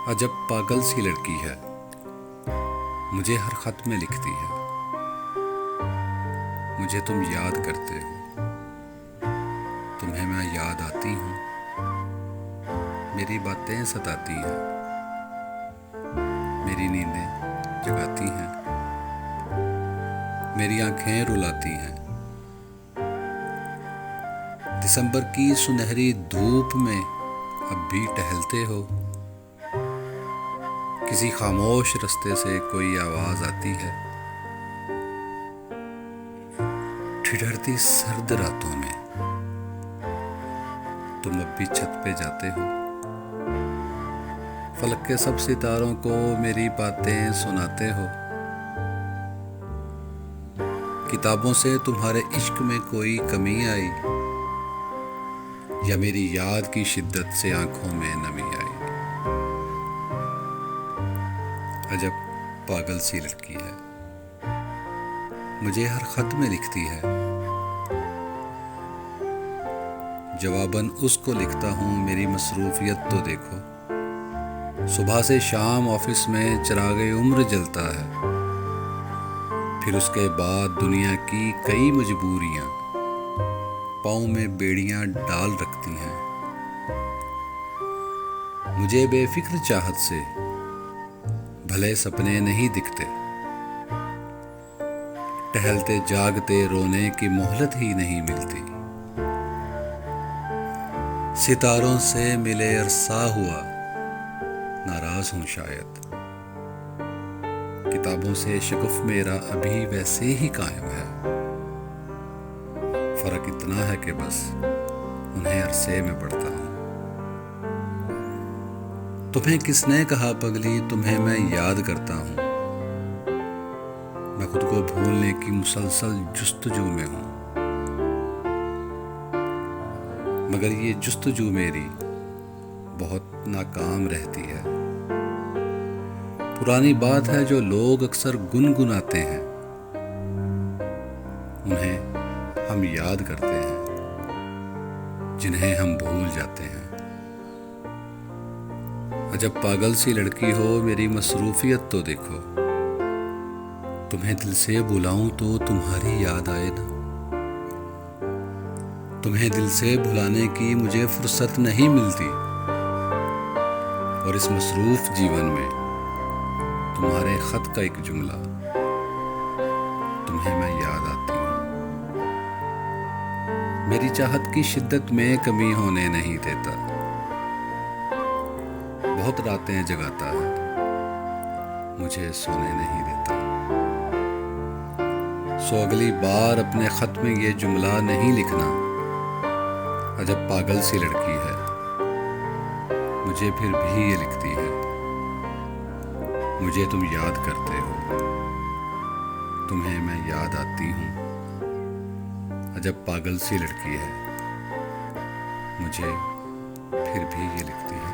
अजब पागल सी लड़की है, मुझे हर खत में लिखती है। मुझे तुम याद करते हो, तुम्हें मैं याद आती हूँ। मेरी बातें सताती हैं, मेरी नींदें जगाती हैं, मेरी आंखें रुलाती हैं। दिसंबर की सुनहरी धूप में अब भी टहलते हो। किसी खामोश रास्ते से कोई आवाज आती है। ठिठुरती सर्द रातों में तुम अब भी छत पे जाते हो। फलक के सब सितारों को मेरी बातें सुनाते हो। किताबों से तुम्हारे इश्क में कोई कमी आई, या मेरी याद की शिद्दत से आंखों में नमी आई। अजब पागल सी लड़की है, मुझे हर खत में लिखती है। जवाबन उसको लिखता हूँ, मेरी मसरूफियत तो देखो। सुबह से शाम ऑफिस में चिरागे उम्र जलता है। फिर उसके बाद दुनिया की कई मजबूरियां पाँव में बेड़ियां डाल रखती हैं। मुझे बेफिक्र चाहत से भले सपने नहीं दिखते। टहलते जागते रोने की मोहलत ही नहीं मिलती। सितारों से मिले अरसा हुआ, नाराज हूं शायद। किताबों से शगुफ मेरा अभी वैसे ही कायम है। फर्क इतना है कि बस उन्हें अरसे में पढ़ता हूं। तुम्हें किसने कहा पगली, तुम्हें मैं याद करता हूं। मैं खुद को भूलने की मुसलसल जुस्तजू में हूं, मगर ये जुस्तजू मेरी बहुत नाकाम रहती है। पुरानी बात है जो लोग अक्सर गुनगुनाते हैं, उन्हें हम याद करते हैं, जिन्हें हम भूल जाते हैं। अजब पागल सी लड़की हो, मेरी मसरूफियत तो देखो। तुम्हें दिल से बुलाऊं तो तुम्हारी याद आए ना। तुम्हें दिल से भुलाने की मुझे फुर्सत नहीं मिलती, और इस मसरूफ जीवन में तुम्हारे खत का एक जुमला तुम्हें मैं याद आती हूँ। मेरी चाहत की शिद्दत में कमी होने नहीं देता। बहुत रातें जगाता है, मुझे सोने नहीं देता। सो अगली बार अपने खत में ये जुमला नहीं लिखना, अजब पागल सी लड़की है, मुझे फिर भी ये लिखती है। मुझे तुम याद करते हो, तुम्हें मैं याद आती हूँ। अजब पागल सी लड़की है, मुझे फिर भी ये लिखती है।